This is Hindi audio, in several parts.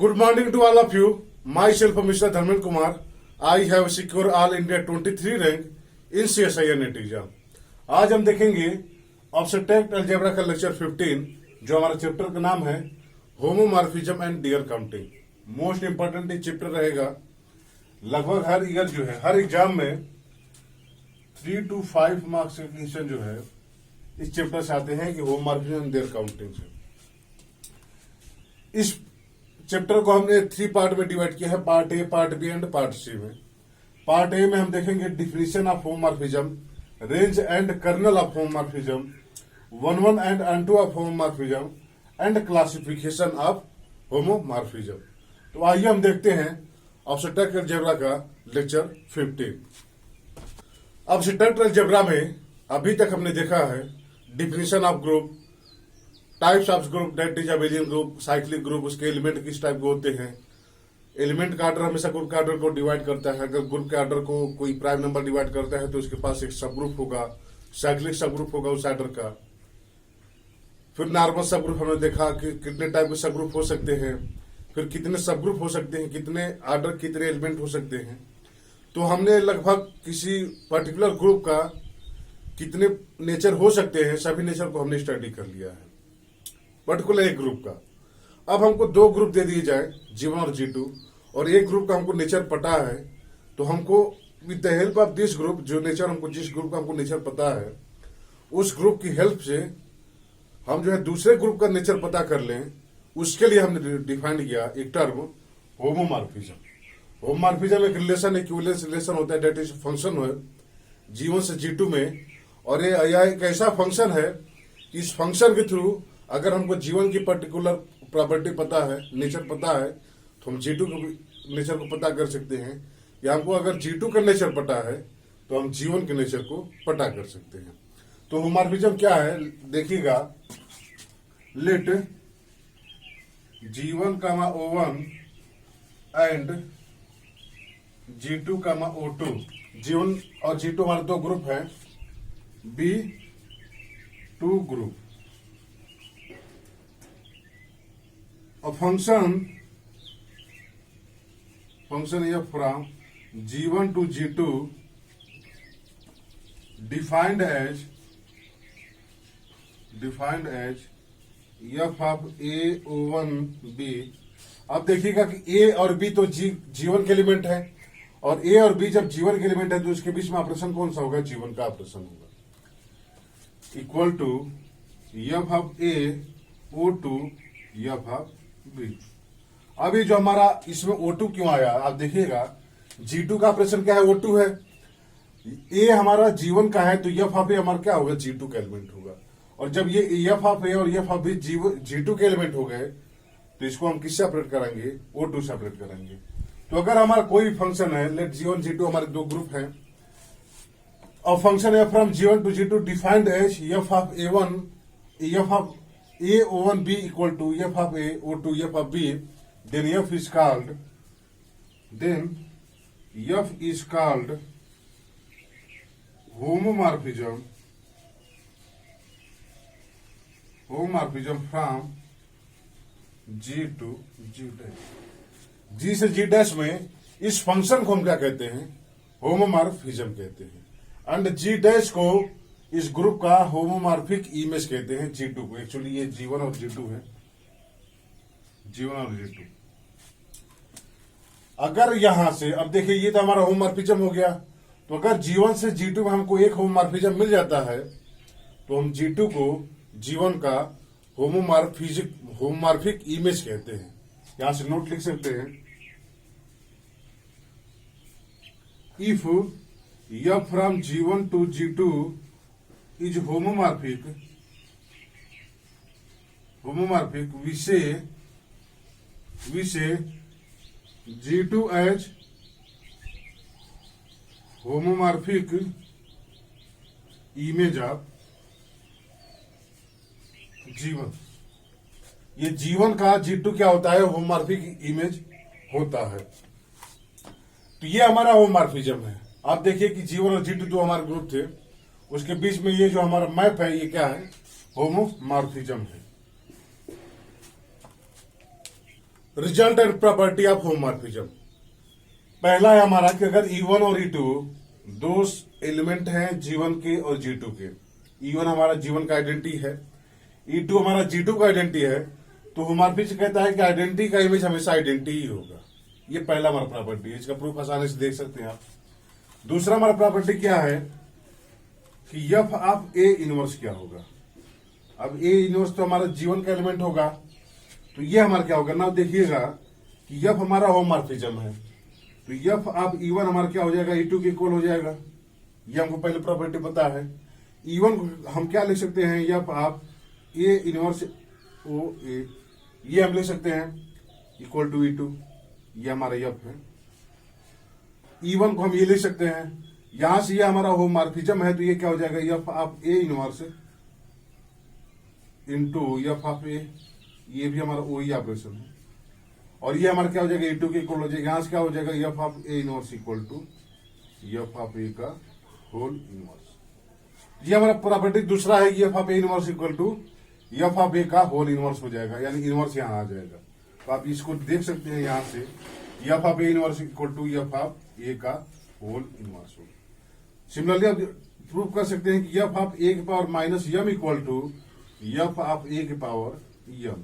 Good morning to all of you. Myself, Mr. Dharmendra Kumar. I have secured all India 23 rank in CSIR NET exam. आज हम देखेंगे ऑब्स्ट्रैक्ट अलजेब्रा का लेक्चर 15, जो हमारा चैप्टर का नाम है homomorphism and dear counting. Most important ये चैप्टर रहेगा. लगभग हर ईयर जो है, हर एग्जाम में 3 to 5 मार्क्स के क्वेश्चन जो है इस चैप्टर से आते हैं कि होमोमॉर्फिज्म एंड डियर काउंटिंग से. इस चैप्टर को हमने 3 पार्ट में डिवाइड किया है, part A, part B and part C में. पार्ट ए में हम देखेंगे definition of homomorphism, range and kernel of homomorphism, 1 and N2 of homomorphism and classification of homomorphism. तो आइए हम देखते हैं ऑब्स्ट्रैक्ट अलजेब्रा का लेक्चर 15. ऑब्स्ट्रैक्ट अलजेब्रा में अभी तक हमने देखा है definition of group, types of group, that is abelian group, cyclic group, उसके एलिमेंट किस टाइप के होते हैं. एलिमेंट का ऑर्डर हमेशा ग्रुप के ऑर्डर को डिवाइड करता है. अगर ग्रुप के ऑर्डर को कोई प्राइम नंबर डिवाइड करता है तो उसके पास एक सब ग्रुप होगा, साइक्लिक सब ग्रुप होगा उस ऑर्डर का. फिर नॉर्मल सब ग्रुप हमने देखा कि कितने टाइप के सब ग्रुप हो सकते हैं, फिर कितने सब ग्रुप हो सकते हैं, कितने ऑर्डर, कितने एलिमेंट हो सकते हैं. तो हमने लगभग किसी पर्टिकुलर ग्रुप का कितने नेचर हो सकते हैं, सभी नेचर को हमने स्टडी कर लिया है पर्टिकुलर एक ग्रुप का. अब हमको 2 ग्रुप दे दिए जाए, G1 और G2, और एक ग्रुप का हमको नेचर पता है, तो हमको with the help of this group, जो नेचर हमको, जिस ग्रुप का हमको नेचर पता है, उस ग्रुप की हेल्प से हम जो है दूसरे ग्रुप का नेचर पता कर लें. उसके लिए हमने डिफाइन किया एक टर्म होमोमॉर्फिज्म. होमोमॉर्फिज्म एक रिलेशन, इक्विवेलेंस रिलेशन होता है, डेट इज फंक्शन है G1 से G2 में. और ये एक ऐसा फंक्शन है, इस फंक्शन के थ्रू अगर हमको G1 की पर्टिकुलर प्रॉपर्टी पता है, नेचर पता है, तो हम G2 के नेचर को पता कर सकते हैं. या हमको अगर G2 का नेचर पता है तो हम G1 के नेचर को पता कर सकते हैं. तो होमोमॉर्फिज्म क्या है देखिएगा. Late G1, O1 and G2, O2. G1 और G2 हमारे 2 ग्रुप हैं, B2 ग्रुप. और function f from G1 to G2 defined as f of A01 B. अब देखिएगा कि A और B तो G1 के एलिमेंट है, और A और B जब G1 के एलिमेंट है तो उसके बीच में ऑपरेशन कौन सा होगा, G1 का ऑपरेशन होगा, equal to f of A O2 f of B. अब ये जो हमारा इसमें O2 क्यों आया, आप देखिएगा G2 का ऑपरेशन क्या है, O2 है. A हमारा G1 का है तो f ऑफ A हमारा क्या होगा, G2 का एलिमेंट होगा. और जब ये f ऑफ A और f ऑफ B G2 के एलिमेंट हो गए तो इसको हम किससे सेपरेट करेंगे, O2 सेपरेट करेंगे. तो अगर हमारा कोई फंक्शन है, लेट G1 G2 हमारे 2 ग्रुप हैं, और फंक्शन है from G1 to G2 defined as f of A1, f of A01 B equal to f of A O2 f of B, then f is called homomorphism from G to G dash. G से G डैश में इस फंक्शन को हम क्या कहते हैं, होमोमॉर्फिज्म कहते हैं. एंड G डैश को इस ग्रुप का होमोमॉर्फिक इमेज कहते हैं, G2 को. एक्चुअली ये G1 और G2 है, G1 और G2. अगर यहां से, अब देखिए ये तो हमारा होमोमॉर्फिज्म हो गया, तो अगर G1 से G2 में हमको एक होमोमॉर्फिज्म मिल जाता है तो हम G2 को G1 का होमोमॉर्फिक इमेज कहते हैं. यहां से नोट लिख सकते हैं, if f from G1 to G2 is homomorphic, we say G2 as homomorphic image of G1. ये G1 का G2 क्या होता है, होमोमॉर्फिक इमेज होता है. तो ये हमारा होमोमॉर्फिज्म है. आप देखिए कि G1 और G2 जो हमारे ग्रुप थे, उसके बीच में ये जो हमारा मैप है, ये क्या है, होमोमॉर्फिज्म है. Result and property of homomorphism. पहला है हमारा कि अगर E1 और E2 दो एलिमेंट हैं G1 के और G2 के, E1 हमारा G1 का आइडेंटिटी है, E2 हमारा G2 का आइडेंटिटी है, तो होमोमॉर्फिज्म कहता है कि आइडेंटिटी का इमेज हमेशा आइडेंटिटी ही होगा। ये पहला हमारा प्रॉपर्टी है, इसका प्रूफ आसानी से देख सकते हैं आप। दूसरा हमारा प्रॉपर्टी क्या है कि F ऑफ A इनवर्स क्या होगा। अब A इनवर्स तो हमारा G1 का एलिमेंट होगा, तो ये हमारा क्या होगा ना, देखिएगा कि F हमारा होमोमॉर्फिज्म है, तो F ऑफ E1 हमारा क्या हो जाएगा, E2 के इक्वल हो जाएगा। ये हमको पहले प्रॉपर्टी पता है। E1 को हम क्या लिख सकते हैं, F of A inverse O A, ये हम लिख सकते हैं इक्वल टू E2, ये हमारा F है। E1 को हम ये लिख सकते हैं, यहां से ये हमारा होमोमॉर्फिज्म है, तो ये क्या हो जाएगा, F of A inverse into F of A, ये भी हमारा वही ऑपरेशन है। और ये हमारा क्या हो जाएगा, E2 के इक्वल हो जाएगा। यहां से क्या हो जाएगा, F of A inverse equal to F of A का होल इनवर्स। ये हमारा प्रॉपर्टी दूसरा है, F of A inverse equal to F of A का होल इनवर्स हो जाएगा, यानी इनवर्स यहां आ जाएगा। तो आप इसको देख सकते हैं यहां से, F of A inverse equal to F of A का होल इनवर्स हो। सिमिलरली आप प्रूव कर सकते हैं कि F ऑफ A के power minus m equal to F of A के पावर m,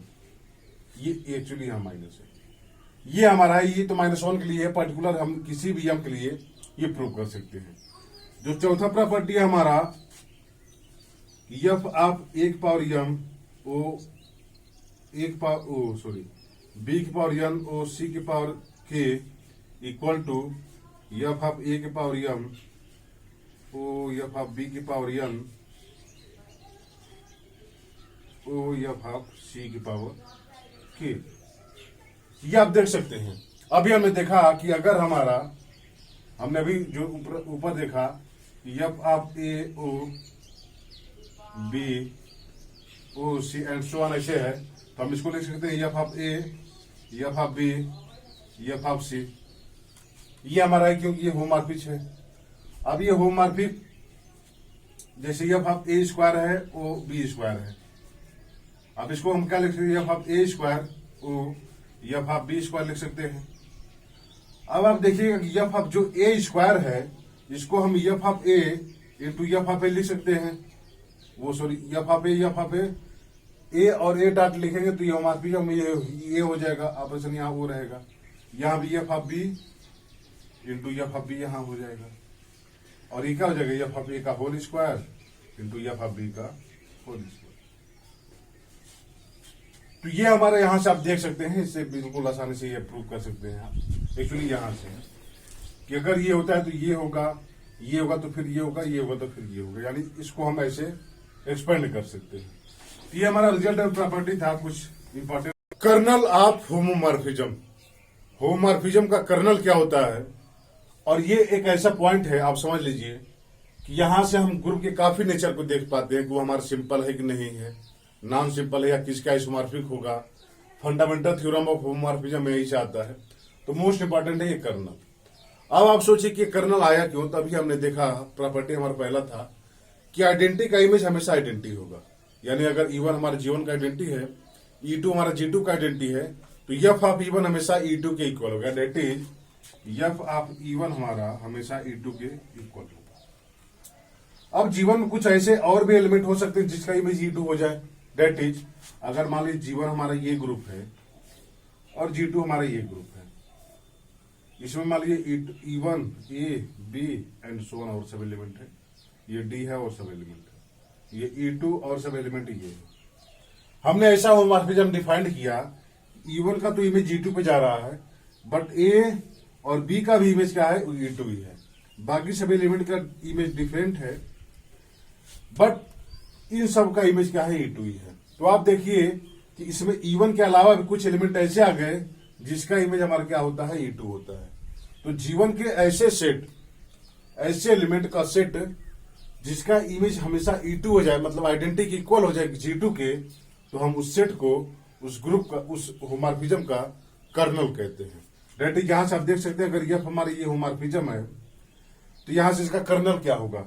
ये एक्चुअली यहां माइनस है, ये हमारा है, ये तो -1 के लिए है, पर्टिकुलर हम किसी भी m के लिए ये प्रूव कर सकते हैं। जो चौथा प्रॉपर्टी है हमारा, F ऑफ A के पावर m ओ एक पावर ओ सॉरी B के पावर n ओ C के power k equal to F of A के power m o F of B के power n o F of C की पावर k। ये आप देख सकते हैं। अभी हमने देखा कि अगर हमारा, हमने अभी जो ऊपर देखा F of A O B O C and so on ऐसे है, तो हम इसको लिख सकते हैं F of A, F of B, F of C। ये हमारा है क्योंकि ये होमोमॉर्फिक है। अब ये होमोमॉर्फिक जैसे F ऑफ A स्क्वायर है O B स्क्वायर है, अब इसको हम क्या लिख सकते हैं, F of A square O F of B square लिख सकते हैं। अब आप देखिएगा कि F ऑफ जो A स्क्वायर है, इसको हम F of A into F of A लिख सकते हैं, वो सॉरी F ऑफ A और A डॉट लिखेंगे तो ये होमोमॉर्फिज्म ये हो जाएगा, ऑपरेशन यहाँ वो रहेगा, यहाँ भी F of B into F of B यहाँ हो जाएगा, और ये क्या हो जाएगा, F ऑफ A का whole square into F of B का होल स्क्वायर। तो ये हमारे यहां से आप देख सकते हैं, इससे बिल्कुल आसानी से ये प्रूव कर सकते हैं आप। एक्चुअली यहां से कि अगर ये होता है तो ये होगा, ये होगा तो फिर ये होगा, ये होगा तो फिर ये होगा, यानी इसको हम ऐसे एक्सपेंड कर सकते हैं। तो ये हमारा रिजल्ट ऑफ प्रॉपर्टी था, कुछ important. Kernel of homomorphism. Homomorphism का कर्नल क्या होता है, और ये एक ऐसा पॉइंट है, आप समझ लीजिए कि यहां से हम ग्रुप के काफी नेचर को देख पाते हैं कि वो हमारा सिंपल है कि नहीं है, नॉन सिंपल है या किसका आइसोमॉर्फिक होगा। फंडामेंटल थ्योरम ऑफ होमोमॉर्फिज्म में यही से आता है। तो मोस्ट इंपॉर्टेंट है ये कर्नल। अब आप सोचिए कि कर्नल आया क्यों, तभी हमने देखा प्रॉपर्टी हमारा पहला था कि आइडेंटिटी का इमेज हमेशा आइडेंटिटी होगा, यानी अगर E1 हमारा G1 का आइडेंटिटी है, E2 हमारा G2 का आइडेंटिटी है, तो F ऑफ E1 हमेशा E2 के इक्वल होगा, that is F of E1 हमारा हमेशा E2 के इक्वल होगा। अब G1 में कुछ ऐसे और भी एलिमेंट हो सकते हैं जिसका इमेज E2 हो जाए, डेट इज अगर मान लीजिए G1 हमारा ये ग्रुप है और G2 हमारा ये ग्रुप है, इसमें मान लीजिए E1 A B and so on और सब एलिमेंट है, ये D है और सब एलिमेंट है, ये E2 और सब एलिमेंट ये है। हमने ऐसा होमोमॉर्फिज्म डिफाइंड किया, E1 का तो इमेज G2 पे जा रहा है, बट A और B का भी इमेज क्या है, E2 ही है, बाकी सब एलिमेंट का इमेज डिफरेंट है, बट इन सब का इमेज क्या है, E2 ही है। तो आप देखिए कि इसमें E1 के अलावा भी कुछ एलिमेंट ऐसे आ गए जिसका इमेज हमारा क्या होता है, E2 होता है। तो G1 के ऐसे सेट, ऐसे एलिमेंट का सेट जिसका इमेज हमेशा E2 हो जाए, मतलब आइडेंटिटी इक्वल हो जाए G2 के, तो हम उस सेट को, उस ग्रुप का, उस होमोमॉर्फिज्म का कर्नल कहते हैं। डेट इज, यहां से आप देख सकते हैं अगर F हमारी ये होमोमॉर्फिज्म है तो यहां से इसका कर्नल क्या होगा,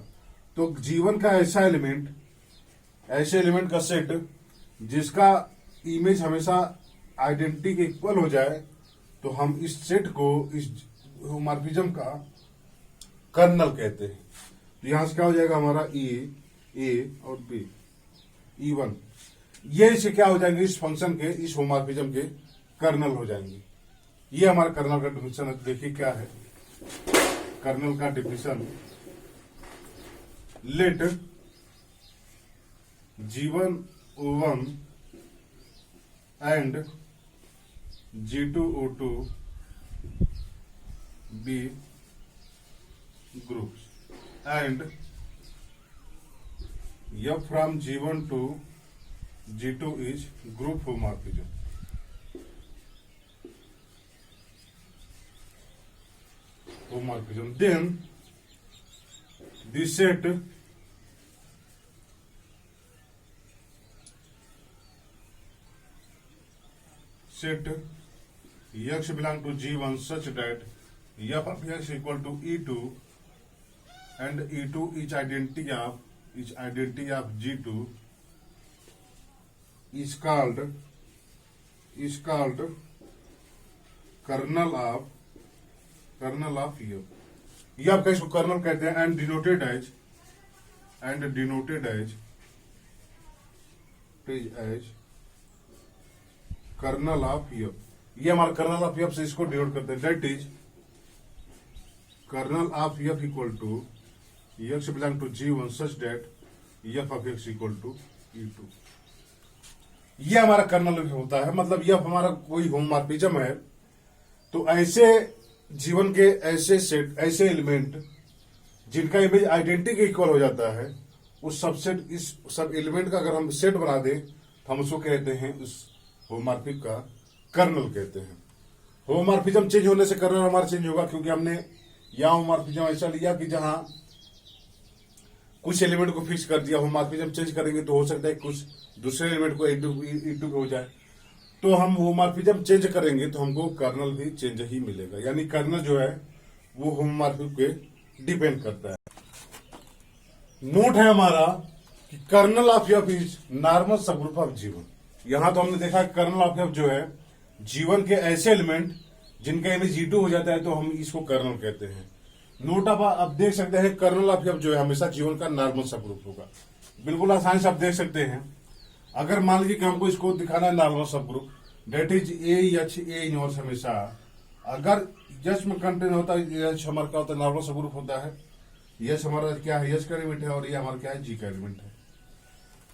तो G1 का ऐसा एलिमेंट, ऐसे एलिमेंट का सेट जिसका इमेज हमेशा आइडेंटिटी के इक्वल हो जाए तो हम इस सेट को, इस होमोमॉर्फिज्म का कर्नल कहते हैं। तो यहां से क्या हो जाएगा हमारा ए और बी, E1, ये इसे क्या हो जाएंगे, इस फंक्शन के, इस होमोमॉर्फिज्म के कर्नल हो जाएंगे। ये हमारा कर्नल का डिफिनेशन है। देखिए क्या है कर्नल का definition. Let G1O1 and G2O2 be groups and F from G1 to G2 is group homomorphism. Then the set x belong to G1 such that f of x equal to E2 and E2 is identity of G2 is called kernel of f। ये आप इसको कर्नल कहते हैं and denoted as kernel of f. ये हमारा कर्नल ऑफ एफ से इसको डिनोट करते हैं। That is kernel of f equal to x belong to G1 such that f of x equal to E2। ये हमारा कर्नल होता है, मतलब एफ हमारा कोई होमोमॉर्फिज्म है। तो ऐसे जीवन के ऐसे सेट, ऐसे एलिमेंट जिनका इमेज आइडेंटिटी के इक्वल हो जाता है, उस सबसेट, इस सब एलिमेंट का अगर हम सेट बना दें तो हम उसको कहते हैं, उस होमोमॉर्फिक का कर्नल कहते हैं। होमोमॉर्फिज्म चेंज होने से कर्नल हमारा चेंज होगा, क्योंकि हमने यहां होमोमॉर्फिज्म ऐसा लिया कि जहां कुछ एलिमेंट को फिक्स कर दिया। होमोमॉर्फिज्म चेंज करेंगे तो हो सकता है कुछ दूसरे एलिमेंट को E2 हो जाए। तो हम होमोमॉर्फिज्म चेंज करेंगे तो हमको कर्नल भी चेंज ही मिलेगा। यानी कर्नल जो है वो होमोमॉर्फिक पे डिपेंड करता है। नोट है हमारा कि kernel of f is normal subgroup of G one. यहां तो हमने देखा कर्नल ऑफ एफ जो है जीवन के ऐसे एलिमेंट जिनका इमेज E2 हो जाता है तो हम इसको कर्नल कहते हैं। नोट आप देख सकते हैं कर्नल ऑफ एफ जो है हमेशा जीवन का नॉर्मल सबग्रुप होगा। बिल्कुल आसानी से आप देख सकते हैं। अगर मान लीजिए कि हमको इसको दिखाना है normal subgroup, that is a inverse. हमेशा अगर यच में कंटेन होता है, यच हमारा क्या होता है, नॉर्मल सबग्रुप होता है। यच हमारा क्या है, यच का एलिमेंट है, और ये हमारा क्या है, जी का एलिमेंट है।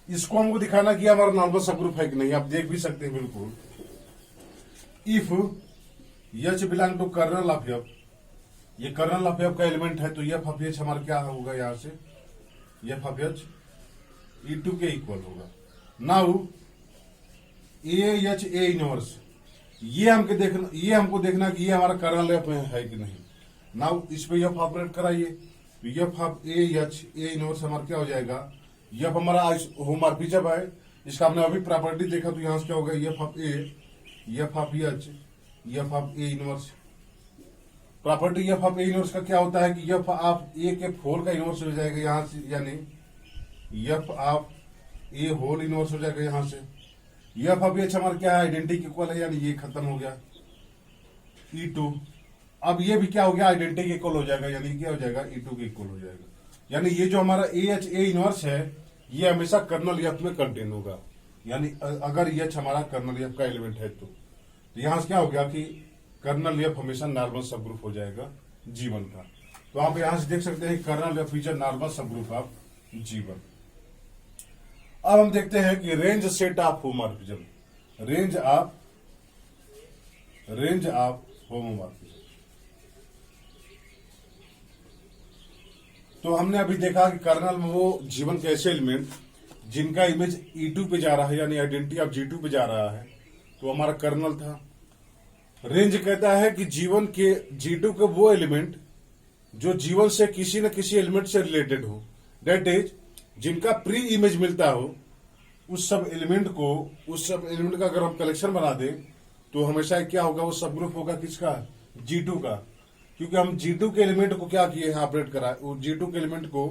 इसको हमको दिखाना कि हमारा नॉर्मल सबग्रुप है कि नहीं, आप देख भी सकते हैं बिल्कुल। If h belong to kernel of f, ये कर्नल ऑफ एफ का एलिमेंट है, तो एफ ऑफ एच हमारा क्या होगा, यहां से एफ ऑफ एच E2 के इक्वल होगा। नाउ एच ए इनवर्स, ये हमको देखना कि ये हमारा कर्नल एफ में है कि नहीं। नाउ इस पे एफ ऑपरेट कराइए तो F of H A inverse हमारा क्या हो जाएगा, एफ हमारा होमोमॉर्फिज्म है। इसका हमने अभी प्रॉपर्टी देखा, तो यहां से क्या होगा, F of H F of A inverse. Property F of A inverse का क्या होता है कि एफ ऑफ ए के फोल का इनवर्स हो जाएगा यहां से, यानी f of a whole inverse हो जाएगा यहां से। एफ ऑफ एच हमारा क्या है, आइडेंटिटी इक्वल है, यानी ये खत्म हो गया E2। अब ये भी क्या हो गया, आइडेंटिटी इक्वल हो जाएगा, यानी क्या हो जाएगा, E2 के इक्वल हो जाएगा। यानी ये जो हमारा एच ए इनवर्स है ये हमेशा कर्नल एफ में कंटेन होगा। यानी अगर एच हमारा कर्नल एफ का एलिमेंट है तो यहां से क्या हो गया कि कर्नल एफ हमेशा नॉर्मल सबग्रुप हो जाएगा जीवन का। तो आप यहां से देख सकते हैं kernel f is normal subgroup of G one. अब हम देखते हैं कि range set of homomorphism, range of homomorphism. तो हमने अभी देखा कि कर्नल में वो जीवन के ऐसे एलिमेंट जिनका इमेज E2 पे जा रहा है, यानी आइडेंटिटी ऑफ G2 पे जा रहा है, तो हमारा कर्नल था। रेंज कहता है कि जीवन के G2 के वो एलिमेंट जो जीवन से किसी न किसी एलिमेंट से रिलेटेड हो, दैट इज जिनका प्री इमेज मिलता हो, उस सब एलिमेंट का अगर हम कलेक्शन बना दें तो हमेशा क्या होगा, वो सब ग्रुप होगा किसका, G2 का। क्योंकि हम G2 के एलिमेंट को क्या किए हैं, ऑपरेट करा, वो G2 के एलिमेंट को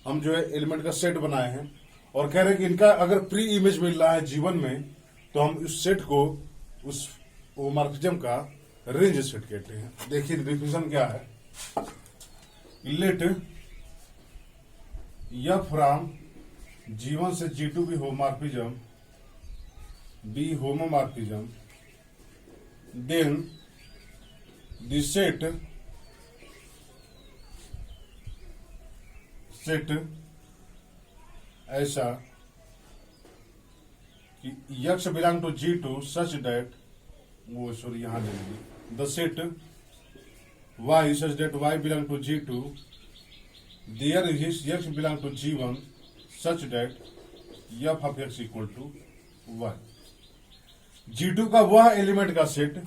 हम जो है एलिमेंट का सेट बनाए हैं और कह रहे हैं कि इनका अगर प्री इमेज मिल रहा है जीवन में तो हम उस सेट को उस होमोमॉर्फिज्म का रेंज सेट कहते हैं। देखिए डिफिनेशन क्या है, लेट F फ्रॉम G1 से G2 भी homomorphism be homomorphism, then the set ऐसा कि X belong to G2 such that, वो सॉरी यहां लेंगे, the set Y such that Y belong to G2 there is X belong to G1 such that F of X equal to Y। G2 का वह एलिमेंट का सेट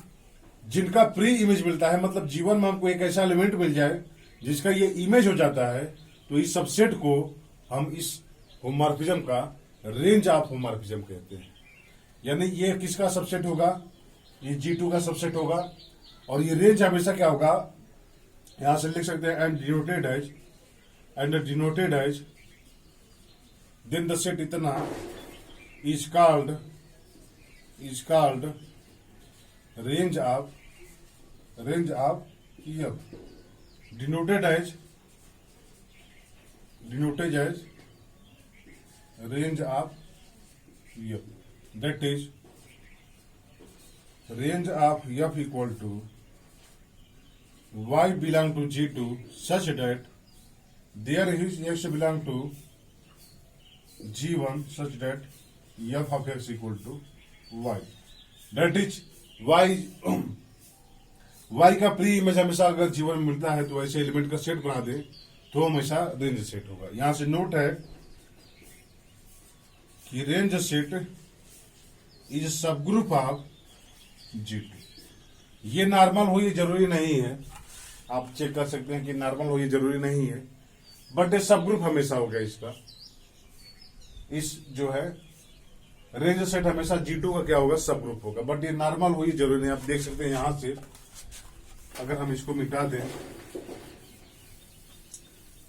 जिनका प्री इमेज मिलता है, मतलब G1 में हमको एक ऐसा एलिमेंट मिल जाए जिसका ये इमेज हो जाता है, तो इस सबसेट को हम इस होमोमॉर्फिज्म का रेंज ऑफ होमोमॉर्फिज्म कहते हैं। यानी ये किसका सबसेट होगा, ये G2 का सबसेट होगा, और ये रेंज हमेशा क्या होगा, यहां से लिख सकते हैं and denoted as then the set इतना is called range of F, denoted as range of F, that is range of F equal to Y belong to G2 such that there is X belong to G1 such that F of X equal to Y, that is Y का प्री इमेज हमेशा अगर G1 में मिलता है तो ऐसे एलिमेंट का सेट बना दे तो हमेशा रेंज सेट होगा। यहां से नोट है कि रेंज सेट इज सब ग्रुप ऑफ G2। ये नॉर्मल हो ये जरूरी नहीं है, आप चेक कर सकते हैं कि नॉर्मल हो ये जरूरी नहीं है, बट ये सब ग्रुप हमेशा होगा इसका। इस जो है रेंज सेट हमेशा G2 का क्या होगा, सब ग्रुप होगा, बट ये नॉर्मल हो ये जरूरी नहीं। आप देख सकते हैं यहां से अगर हम इसको मिटा दें,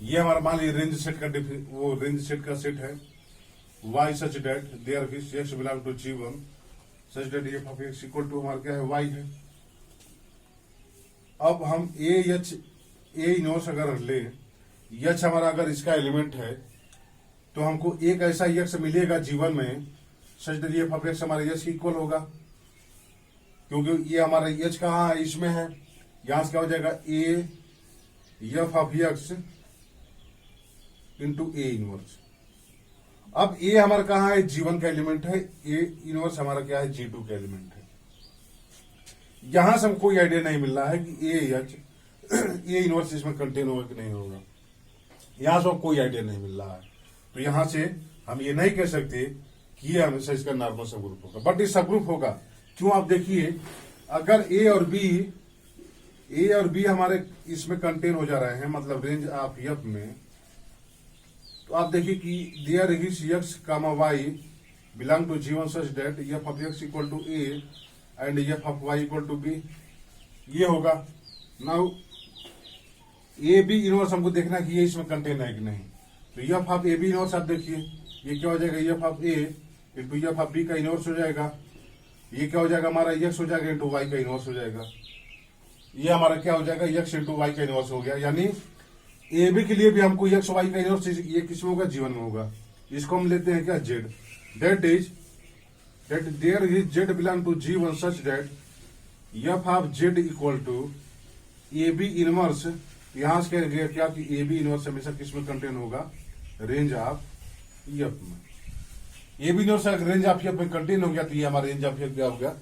ये हमारा मान लीजिए रेंज सेट का वो रेंज सेट का सेट है Y such that there is X belong to G1 such that F of X equal to हमारा क्या है, Y है। अब हम A इनवर्स अगर ले, H हमारा अगर इसका एलिमेंट है तो हमको एक ऐसा X मिलेगा G1 में सच डेट F ऑफ X हमारे H इक्वल होगा, क्योंकि ये हमारा H कहाँ है, इसमें है। यहां से क्या हो जाएगा, A F of X into A inverse. अब A हमारा कहां है, G1 का एलिमेंट है, A इनवर्स हमारा क्या है, G2 का एलिमेंट है। यहां से हमको कोई आइडिया नहीं मिल रहा है कि A इनवर्स इसमें कंटेन होगा कि नहीं होगा, यहां से कोई आइडिया नहीं मिल रहा है। तो यहां से हम ये नहीं कह सकते कि ये हमेशा इसका नॉर्मल सब ग्रुप होगा, बट ये सब ग्रुप होगा। क्यों, आप देखिए अगर A और B हमारे इसमें कंटेन हो जा रहे हैं, मतलब रेंज ऑफ F में, तो आप देखिए कि there is X comma Y belong to G1 such that F of X equal to A and F of Y equal to B, ये होगा। नाउ A B इनवर्स हमको देखना है कि ये इसमें कंटेन है कि नहीं, तो F of A B inverse आप देखिए ये क्या हो जाएगा, F of A into F of B का इनवर्स हो जाएगा। ये क्या हो जाएगा, हमारा X हो जाएगा इंटू Y का इनवर्स हो जाएगा। ये हमारा क्या हो जाएगा, X इंटू Y का इनवर्स हो गया। यानी ए बी के लिए भी हमको X Y का इनवर्स ये किसमें होगा, G1 में होगा। इसको हम लेते हैं क्या, Z, that there is Z belong to G1 such that F of Z equal to a b inverse. यहां से कह गया क्या कि ए बी इनवर्स हमेशा किसमें कंटेन होगा, रेंज ऑफ F में। ए बी इनवर्स अगर रेंज ऑफ F में कंटेन हो गया तो ये हमारा रेंज ऑफ F क्या हो गया,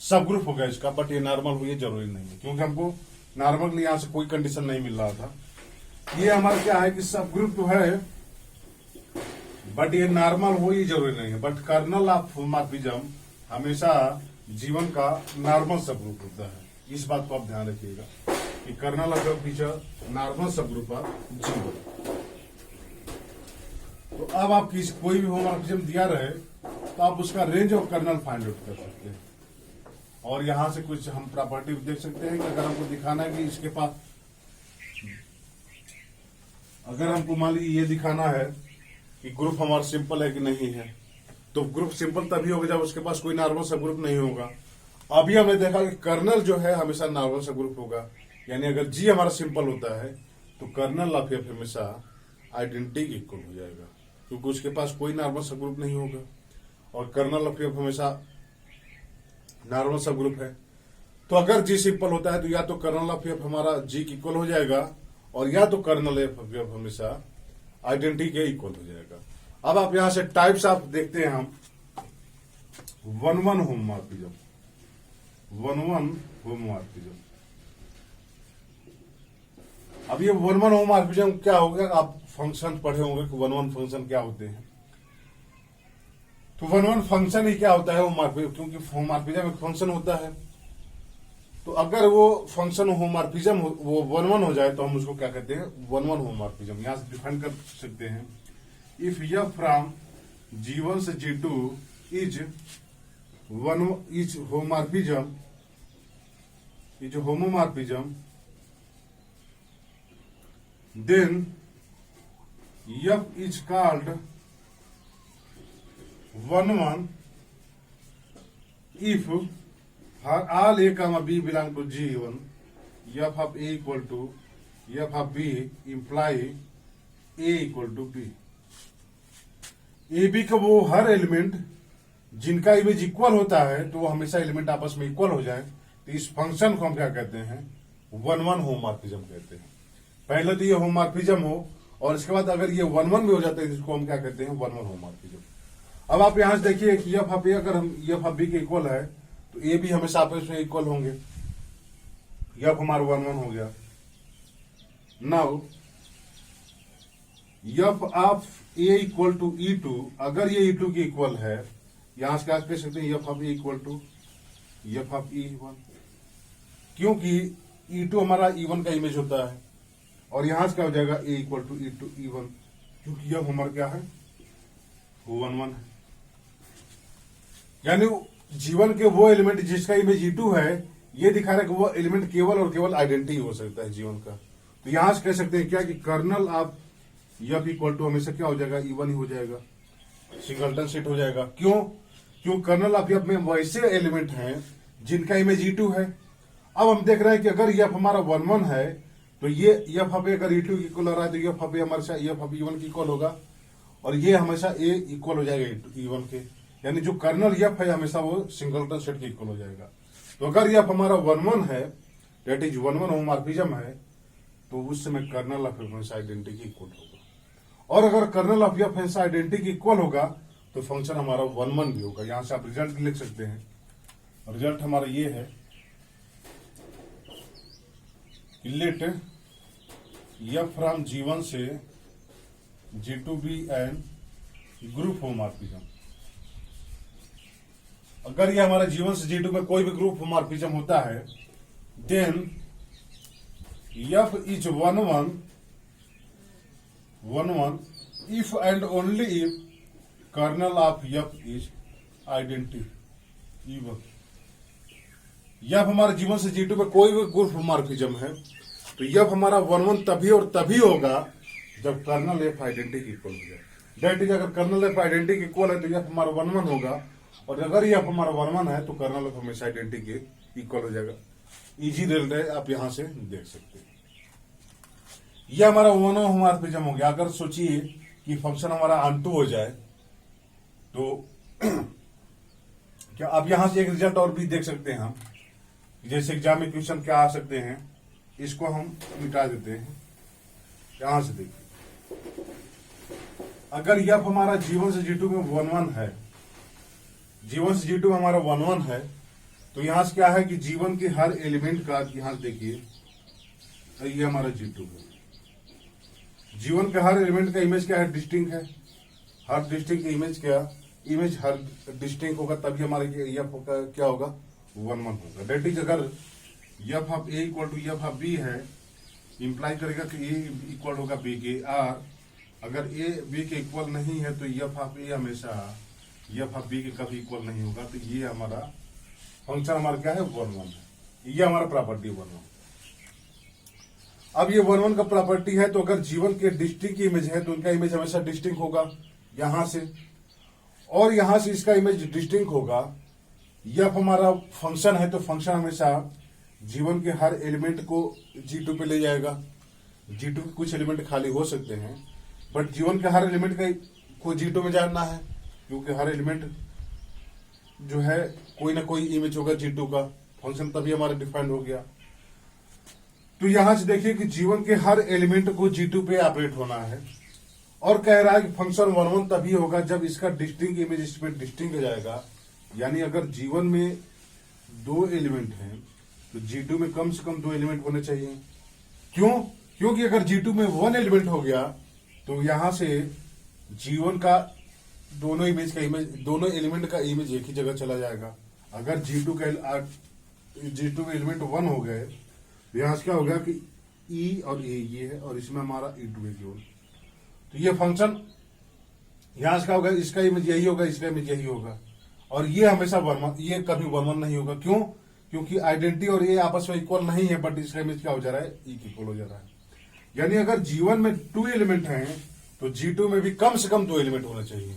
सब ग्रुप हो गया इसका। बट ये नॉर्मल हुई जरूरी नहीं है, क्योंकि हमको नॉर्मल यहां से कोई कंडीशन नहीं मिल रहा था। ये हमारा क्या है कि सब ग्रुप तो है, बट ये नॉर्मल हो ये जरूरी नहीं है। बट कर्नल ऑफ होमोमॉर्फिज्म हमेशा G1 का नॉर्मल सब ग्रुप होता है। इस बात को आप ध्यान रखिएगा कि कर्नल ऑफ फीचर नॉर्मल सब ग्रुप ऑफ G1। तो अब आप कोई भी होमोमॉर्फिज्म दिया रहे तो आप उसका range of kernel find out कर सकते हैं। और यहां से कुछ हम प्रॉपर्टी देख सकते हैं कि अगर हमको दिखाना है कि इसके पास, अगर हमको मान लीजिए ये दिखाना है कि ग्रुप हमारा सिंपल है कि नहीं है, तो ग्रुप सिंपल तभी होगा जब उसके पास कोई नॉर्मल सब ग्रुप नहीं होगा। अभी हमने देखा कि कर्नल जो है हमेशा नॉर्मल सब ग्रुप होगा, यानी अगर जी हमारा सिंपल होता है तो कर्नल ऑफ एफ हमेशा आइडेंटिटी के इक्वल हो जाएगा, क्योंकि उसके पास कोई नॉर्मल सब ग्रुप नहीं होगा, और कर्नल ऑफ एफ हमेशा नॉर्मल सब ग्रुप है। तो अगर जी सिंपल होता है तो या तो कर्नल ऑफ एफ हमारा जी के इक्वल हो जाएगा, और या तो कर्नल एफ हमेशा आइडेंटिटी के इक्वल हो जाएगा। अब आप यहां से टाइप्स आप देखते हैं हम 1-1 होमोमॉर्फिज्म, 1-1 होमोमॉर्फिज्म। अब ये 1-1 होमोमॉर्फिज्म क्या होगा, आप फंक्शन पढ़े होंगे कि 1-1 फंक्शन क्या होते हैं। तो 1-1 फंक्शन ही क्या होता है होमोमॉर्फिज्म, क्योंकि होमोमॉर्फिज्म एक फंक्शन होता है। तो अगर वो फंक्शन होमोमॉर्फिज्म वो 1-1 हो जाए तो हम उसको क्या कहते हैं 1-1 होमोमॉर्फिज्म। यहां से डिफाइन कर सकते हैं, इफ एफ फ्रॉम G1 से G2 is homomorphism, then F is called 1-1 if for all a comma b belong to G1, f of a equal to f of b imply a equal to b। A b का वो हर एलिमेंट जिनका इमेज इक्वल होता है तो वो हमेशा एलिमेंट आपस में इक्वल हो जाए, तो इस फंक्शन को हम क्या कहते हैं 1-1 होमोमॉर्फिज्म कहते हैं। पहले तो ये होमोमॉर्फिज्म हो, और इसके बाद अगर ये 1-1 भी हो जाता है इसको हम क्या कहते हैं 1-1 होमोमॉर्फिज्म। अब आप यहां से देखिए कि एफ ऑफ ए अगर हम एफ ऑफ बी के इक्वल है तो ए भी हमेशा आपस में इक्वल होंगे, एफ हमारा 1-1 हो गया। Now f of a equal to E2, अगर ये E2 के इक्वल है, यहां से क्या कह सकते हैं f of a equal to f of E1, क्योंकि E2 हमारा E1 का इमेज होता है, और यहां से क्या हो जाएगा a इक्वल टू E1, क्योंकि यह हमारा क्या है 1-1 है। यानी जीवन के वो एलिमेंट जिसका इमेज E2 है, ये दिखा रहा है कि वो एलिमेंट केवल और केवल आइडेंटिटी हो सकता है जीवन का। तो यहां से कह सकते हैं क्या कि kernel of f equal to हमेशा क्या हो जाएगा E1 ही हो जाएगा, सिंगलटन सेट हो जाएगा। क्यों कर्नल ऑफ एफ में वैसे एलिमेंट हैं जिनका इमेज E2 है। अब हम देख रहे हैं कि अगर एफ हमारा 1-1 है तो ये एफ ऑफ ए अगर E2 की इक्वल हो रहा है तो एफ ऑफ ए हमारे साथ एफ ऑफ E1 की इक्वल होगा, और ये हमेशा ए इक्वल हो जाएगा E1 के, यानी जो कर्नल एफ है हमेशा वो सिंगलटन सेट के इक्वल हो जाएगा। तो अगर एफ हमारा 1-1 है, डेट इज 1-1 होमोमॉर्फिज्म है, तो उस समय कर्नल ऑफ एफ हमेशा आइडेंटिटी के इक्वल होगा, और अगर कर्नल ऑफ एफ हमेशा आइडेंटिटी के इक्वल होगा तो फंक्शन हमारा 1-1 भी होगा। यहां से आप रिजल्ट लिख सकते हैं, रिजल्ट हमारा ये है लेट एफ फ्रॉम G1 से G2 be N group homomorphism. अगर ये हमारा G1 से G2 में कोई भी ग्रुप होमोमॉर्फिज्म होता है, then f is 1-1 if and only if kernel of f is identity E1। F हमारा G1 से G2 में कोई भी ग्रुप होमोमॉर्फिज्म है तो एफ हमारा 1-1 तभी और तभी होगा जब कर्नल एफ आइडेंटिटी के इक्वल हो जाए। दैट इज अगर कर्नल एफ आइडेंटिटी के इक्वल है तो एफ हमारा 1-1 होगा, और अगर एफ हमारा 1-1 है तो कर्नल एफ हमेशा आइडेंटिटी के इक्वल हो जाएगा। इजी रिजल्ट है, आप यहां से देख सकते हैं। यह हमारा 1-1 होमोमॉर्फिज्म हो गया। अगर सोचिए कि फंक्शन हमारा ऑनटू हो जाए तो क्या आप यहां से एक रिजल्ट और भी देख सकते हैं हम, जैसे एग्जाम में क्वेश्चन क्या आ सकते हैं, इसको हम मिटा देते हैं। यहां से देखिए, अगर एफ हमारा G1 से G2 में 1-1 है, G1 से G2 में हमारा 1-1 है, तो यहां से क्या है कि G1 के हर एलिमेंट का, यहां से देखिए ये हमारा G2 है, G1 के हर एलिमेंट का इमेज क्या है डिस्टिंक्ट है। हर डिस्टिंक्ट इमेज क्या, इमेज हर डिस्टिंक्ट होगा तभी हमारे एफ का क्या होगा 1-1 होगा। डेट इज अगर f of a equal to f of b है, इंप्लाई करेगा कि ए इक्वल होगा बी के, और अगर ए बी के इक्वल नहीं है तो एफ ऑफ ए हमेशा एफ ऑफ बी के कभी इक्वल नहीं होगा। तो ये हमारा फंक्शन हमारा क्या है 1-1 है, ये हमारा प्रॉपर्टी 1-1। अब ये 1-1 का प्रॉपर्टी है, तो अगर G1 के डिस्टिंक्ट इमेज है तो उनका इमेज हमेशा डिस्टिंक्ट होगा यहां से, और यहां से इसका इमेज डिस्टिंक्ट होगा, यह हमारा फंक्शन है, तो फंक्शन हमेशा जीवन के हर एलिमेंट को G2 पे ले जाएगा। G2 के कुछ एलिमेंट खाली हो सकते हैं, बट जीवन के हर एलिमेंट को G2 में जानना है, क्योंकि हर एलिमेंट जो है कोई ना कोई इमेज होगा G2 का। फंक्शन तभी हमारा डिफाइंड हो गया। तो यहां से देखिए कि जीवन के हर एलिमेंट को G2 पे ऑपरेट होना है, और कह रहा है कि फंक्शन 1 तभी होगा जब इसका डिस्टिंक्ट इमेज इस पे डिस्टिंक्ट हो जाएगा। यानी अगर जीवन में 2 एलिमेंट हैं तो G2 में कम से कम 2 एलिमेंट होने चाहिए। क्यों? क्योंकि अगर G2 में 1 एलिमेंट हो गया तो यहां से जीवन का दोनों एलिमेंट का इमेज एक ही जगह चला जाएगा। अगर G2 में एलिमेंट 1 हो गए तो यहां से क्या हो गया कि E और A ये है, और इसमें हमारा E2 है केवल। तो ये फंक्शन यहां से क्या होगा, इसका इमेज यही होगा, इसका इमेज यही होगा, और ये हमेशा 1 ये कभी 1 नहीं होगा। क्यों? क्योंकि आइडेंटिटी और ये आपस में इक्वल नहीं है, बट इसका इमेज क्या हो जा रहा है, E इक्वल हो जा रहा है। यानी अगर जीवन में 2 एलिमेंट हैं तो G2 में भी कम से कम 2 एलिमेंट होना चाहिए।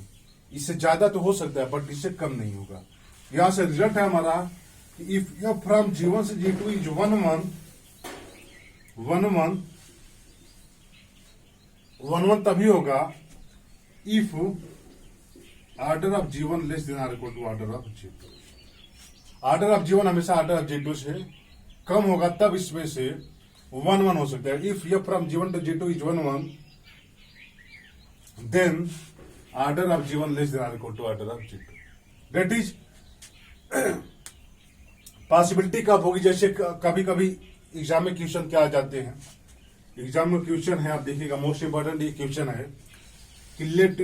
इससे ज्यादा तो हो सकता है, बट इससे कम नहीं होगा। यहां से रिजल्ट है हमारा कि इफ यह फ्रॉम G1 से G2 इज 1 तभी होगा if order of G1 less than or equal to order of G2। Order of G1 हमेशा ऑर्डर ऑफ G2 से कम होगा, तब इसमें से 1 हो सकता है। इफ यह from G1 to G2 is 1 then order of G1 less than or equal to order of G2। That is possibility कब होगी, जैसे कभी कभी एग्जाम में क्वेश्चन क्या आ जाते हैं। एग्जाम में क्वेश्चन है, आप देखिएगा, मोस्ट इंपॉर्टेंट ये क्वेश्चन है कि let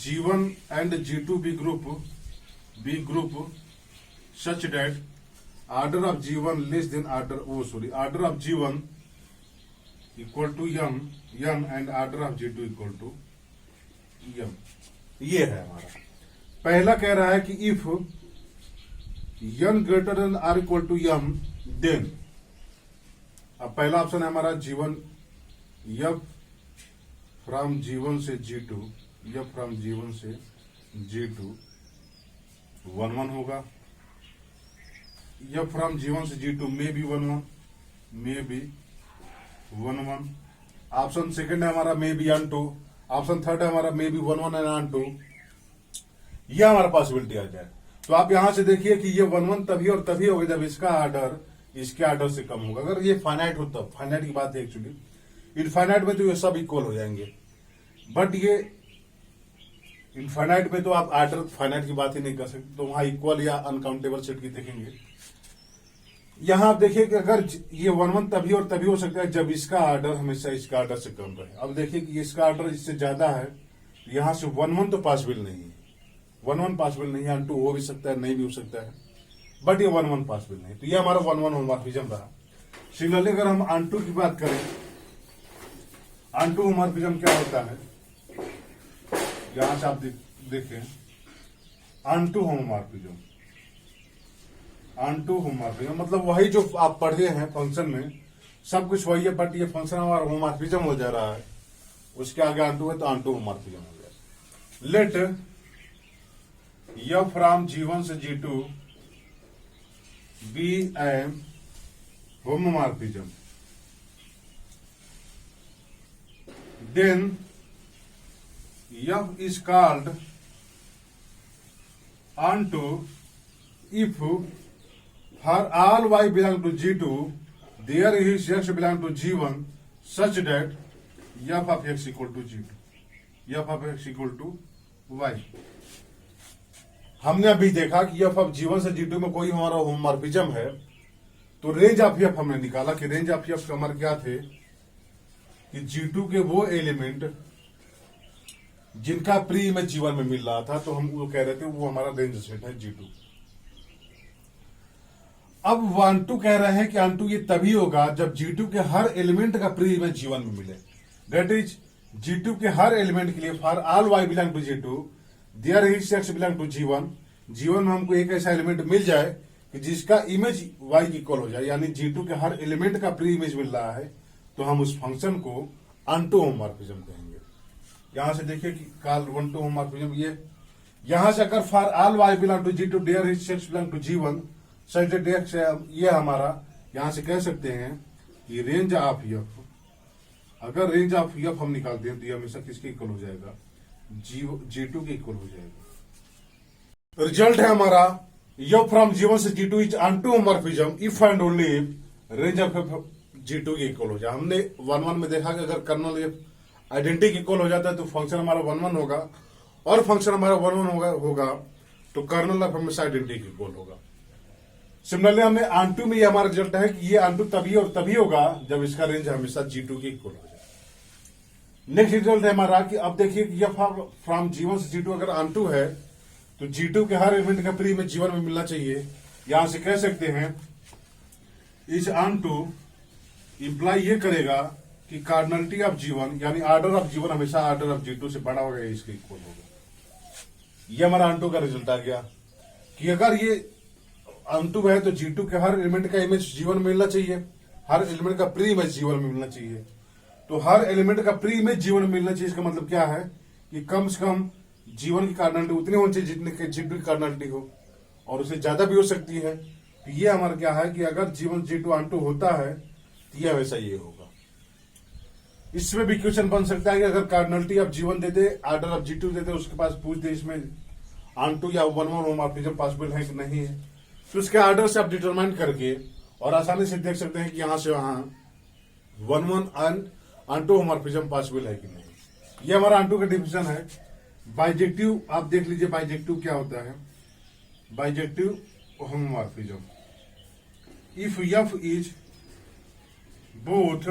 G1 and G2 be group such that order of G1 less than order of G1 equal to m and order of G2 equal to m। ये है हमारा पहला। कह रहा है कि if n greater than or equal to m then, अब पहला ऑप्शन है हमारा G1 f फ्रॉम G1 से G2, f फ्रॉम G1 से G2 1 होगा। f फ्रॉम G1 से G2 may be 1 option second है हमारा may be n2। Option third है हमारा मे बी 1 एंड n2। यह हमारा पॉसिबिलिटी आ जाए। तो आप यहां से देखिए कि ये 1 तभी और तभी होगा जब इसका ऑर्डर इसके ऑर्डर से कम होगा। अगर ये फाइनाइट हो, तब फाइनाइट की बात है एक्चुअली। इनफाइनाइट में तो ये सब इक्वल हो जाएंगे, बट ये इनफाइनाइट में तो आप ऑर्डर फाइनाइट की बात ही नहीं कर सकते, तो वहां इक्वल या अनकाउंटेबल सेट की देखेंगे। यहां आप देखिए कि अगर ये 1 तभी और तभी हो सकता है जब इसका ऑर्डर हमेशा इसका ऑर्डर से कम रहे। अब देखिए कि इसका ऑर्डर इससे ज्यादा है, यहां से 1 तो पॉसिबल नहीं है, 1 पॉसिबल नहीं है। n2 हो भी सकता है, नहीं भी हो सकता है, बट ये 1 पॉसिबल नहीं। तो ये हमारा 1 होमोमॉर्फिज्म रहा। सिमिलरली अगर हम n2 की बात करें, n2 होमोमॉर्फिज्म क्या होता है, यहां से आप देखें n2 होमोमॉर्फिज्म मतलब वही जो आप पढ़े हैं फंक्शन में, सब कुछ वही है, बट ये फंक्शन हमारा होमोमॉर्फिज्म हो जा रहा है। उसके आगे n2 है तो n2 होमोमॉर्फिज्म हो गया। लेट f फ्रॉम G1 से G2 be an homomorphism, then f is called onto if for all y belong to G2 there is x belong to G1 such that f of x equal to G2, f of x equal to y। हमने अभी देखा कि f of G1 से G2 में कोई हमारा होमोमॉर्फिज्म है, तो रेंज ऑफ f हमने निकाला कि रेंज ऑफ f हमारे क्या थे कि G2 के वो एलिमेंट जिनका प्री इमेज G1 में मिल रहा था, तो हम वो कह रहे थे वो हमारा रेंज सेट है G2। अब n2 कह रहे हैं कि n2 ये तभी होगा जब G2 के हर एलिमेंट का प्री इमेज G1 में मिले। दैट इज G2 के हर एलिमेंट के लिए for all y belong to G2 there is x belong to G1, G1 में हमको एक ऐसा एलिमेंट मिल जाए कि जिसका इमेज y इक्वल हो जाए, यानी G2 के हर एलिमेंट का प्री इमेज मिल रहा है, तो हम उस फंक्शन को n2 होमोमॉर्फिज्म कहेंगे। यहां से देखिए कि कॉल 1 2 होमोमॉर्फिज्म, यहां से अगर for all y belong to G2 there is x belong to G1 such that x ये हमारा यहां से कह सकते हैं कि रेंज ऑफ f, अगर रेंज ऑफ f हम निकालते हैं तो ये हमेशा किसके इक्वल हो जाएगा, G2 के इक्वल हो जाएगा। रिजल्ट है हमारा f फ्रॉम G1 से G2 is onto homomorphism if and only if range of f G2 के इक्वल हो जाए। हमने 1 में देखा कि अगर कर्नल f आइडेंटिटी के इक्वल हो जाता है तो फंक्शन हमारा 1 होगा, और फंक्शन हमारा 1 होगा तो कर्नल ऑफ हमेशा आइडेंटिटी के इक्वल होगा। सिमिलरली हमने ऑनटू में ये हमारा रिजल्ट है कि ये ऑनटू तभी और तभी होगा जब इसका रेंज हमेशा G2 के इक्वल हो जाए। नेक्स्ट रिजल्ट है हमारा कि अब देखिए कि यह फ्रॉम G1 से G2 अगर ऑनटू है तो G2 के हर एलिमेंट का प्री में G1 में मिलना चाहिए। यहां से कह सकते हैं इज ऑनटू इंप्लाई ये करेगा कि कार्डिनलिटी ऑफ G1 यानी ऑर्डर ऑफ G1 हमेशा ऑर्डर ऑफ G2 से बड़ा होगा, इसके इक्वल होगा। ये हमारा ऑनटू का रिजल्ट आ गया कि अगर ये ऑनटू है तो G2 के हर एलिमेंट का इमेज G1 में मिलना चाहिए, हर एलिमेंट का प्री इमेज G1 में मिलना चाहिए। तो हर एलिमेंट का प्री इमेज G1 में मिलना चाहिए, इसका मतलब क्या है कि कम से कम G1 की कार्डिनलिटी उतनी होनी चाहिए जितनी कि G2 की कार्डिनलिटी हो, और उससे ज्यादा भी हो सकती है। तो ये हमारा क्या है कि अगर G1 G2 ऑनटू होता है तो ये हमेशा ये होगा। इसमें भी क्वेश्चन बन सकता है कि अगर cardinality of G1 they they, order of G2 दे दे, उसके पास पूछ दे इसमें ऑनटू या 1 होमोमॉर्फिज्म पॉसिबल है कि नहीं है, तो उसके ऑर्डर से आप डिटरमाइन करके और आसानी से देख सकते हैं कि यहां से वहां 1 ऑनटू होमोमॉर्फिज्म पॉसिबल है कि नहीं। ये हमारा ऑनटू का डिफिनेशन है। बाइजेक्टिव आप देख लीजिए, बाइजेक्टिव क्या होता है। Bijective homomorphism if f is both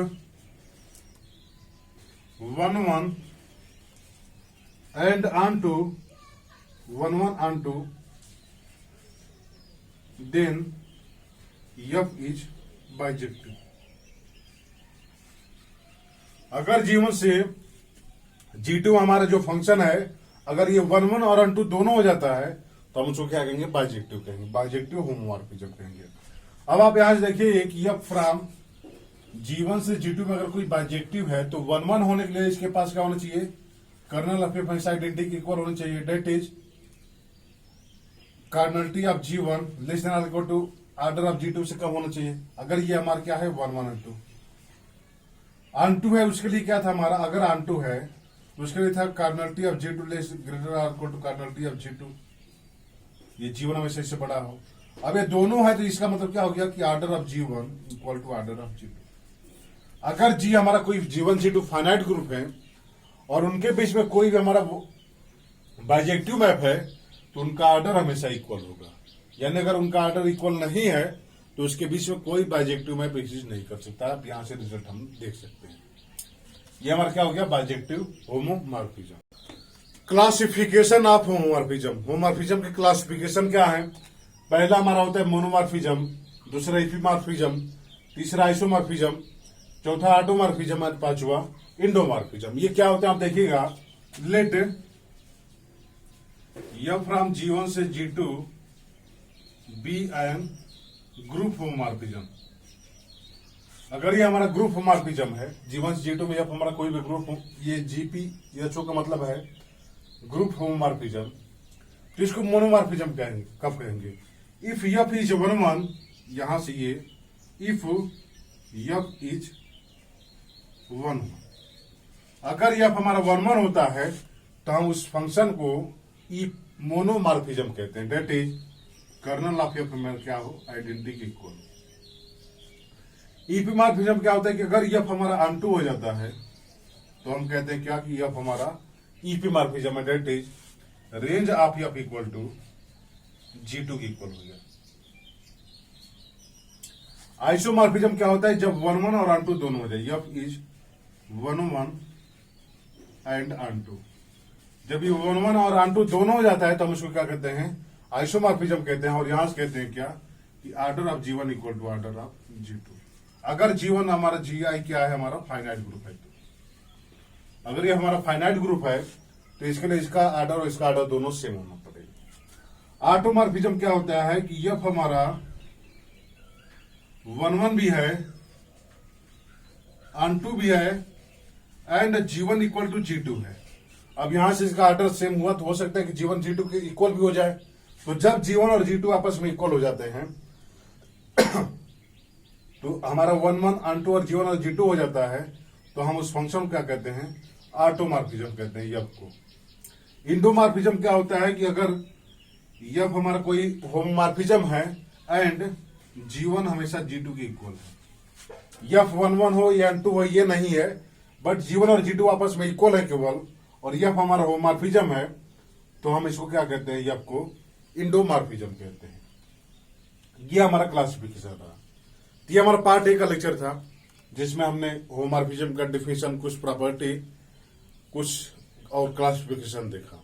1 and onto 1 onto then f is bijective। अगर G1 से G2 हमारा जो फंक्शन है अगर ये 1 और onto दोनों हो जाता है तो हम उसको क्या कहेंगे, बाइजेक्टिव कहेंगे, बाइजेक्टिव होमोमॉर्फिज्म कहेंगे। अब आप यहां से देखिए कि f फ्रॉम G1 से G2 में अगर कोई बाइजेक्टिव है तो 1 होने के लिए इसके पास क्या होना चाहिए, कर्नल ऑफ एफ हमेशा आइडेंटिटी के इक्वल होना चाहिए। That is cardinality of G1 less than और equal to order of G2 से कम होना चाहिए। अगर ये हमारा क्या है 1 और 2 ऑनटू है, उसके लिए क्या था हमारा, अगर ऑनटू है तो उसके लिए था cardinality of G2 less greater और equal to cardinality of G2, ये G1 हमेशा इससे बड़ा हो। अब ये दोनों है तो इसका मतलब क्या हो गया कि order of G1 equal to order of G2। अगर G हमारा कोई G1 G2 फाइनाइट ग्रुप है और उनके बीच में कोई भी हमारा बाइजेक्टिव मैप है तो उनका ऑर्डर हमेशा इक्वल होगा। यानी अगर उनका ऑर्डर इक्वल नहीं है तो उसके बीच में कोई बाइजेक्टिव मैप एग्जिस्ट नहीं कर सकता। आप यहां से रिजल्ट हम देख सकते हैं। ये हमारा क्या हो गया, bijective homomorphism. Classification of homomorphism. Homomorphism की क्लासिफिकेशन क्या है, पहला हमारा होता है मोनोमॉर्फिज्म, दूसरा इपीमॉर्फिज्म, तीसरा आइसोमॉर्फिज्म, चौथा ऑटोमॉर्फिज्म और पांचवा इंडोमॉर्फिज्म। ये क्या होता है आप देखिएगा, लेट f फ्रॉम G1 से G2 be N group homomorphism. अगर ये हमारा ग्रुप होमोमॉर्फिज्म है G1 से G2 में f हमारा कोई भी ग्रुप हो, ये GP का मतलब है ग्रुप होमोमॉर्फिज्म, तो इसको मोनोमॉर्फिज्म कहेंगे। कब कहेंगे, इफ f इज 1 यहां से ये इफ f इज 1, अगर f हमारा 1 होता है तो हम उस फंक्शन को मोनोमॉर्फिज्म कहते हैं। That is kernel of f में क्या हो, आइडेंटिटी के इक्वल। इपीमॉर्फिज्म क्या होता है कि अगर f हमारा ऑनटू हो जाता है तो हम कहते हैं क्या कि f हमारा इपीमॉर्फिज्म है। That is range of f equal to G2 के इक्वल हो गया। आइसोमॉर्फिज्म क्या होता है, जब 1 और ऑनटू दोनों हो जाए, f इज 1 एंड ऑनटू। जब ये 1 और ऑनटू दोनों हो जाता है तो हम उसको क्या कहते हैं, आइसोमॉर्फिज्म कहते हैं। और यहां से कहते हैं क्या कि order of G1 equal to order of G2। अगर G1 हमारा Gi क्या है, हमारा फाइनाइट ग्रुप है। तो अगर ये हमारा फाइनाइट ग्रुप है तो इसके लिए इसका ऑर्डर और इसका ऑर्डर दोनों सेम होना पड़ेगा। ऑटोमॉर्फिज्म क्या होता है कि f हमारा 1 भी है, ऑनटू भी है and G1 equal to G2 है। अब यहां से इसका ऑर्डर सेम हुआ तो हो सकता है कि G1 G2 के इक्वल भी हो जाए। तो जब G1 और G2 आपस में इक्वल हो जाते हैं तो हमारा 1 1 ऑन2 और G1 और G2 हो जाता है, तो हम उस फंक्शन को क्या कहते हैं, ऑटोमॉर्फिज्म कहते हैं F को। इंडोमॉर्फिज्म क्या होता है कि अगर F हमारा कोई होमोमॉर्फिज्म है एंड G1 हमेशा G2 के इक्वल है। F 1 1 हो या 2 हो ये नहीं है, बट G1 और G2 आपस में इक्वल है केवल, और F हमारा होमोमॉर्फिज्म है, तो हम इसको क्या कहते हैं, F को इंडोमॉर्फिज्म कहते हैं। ये हमारा क्लासिफिकेशन था। ये हमारा पार्ट ए का लेक्चर था, जिसमें हमने होमोमॉर्फिज्म का डिफिनेशन, कुछ प्रॉपर्टी, कुछ और क्लासिफिकेशन देखा।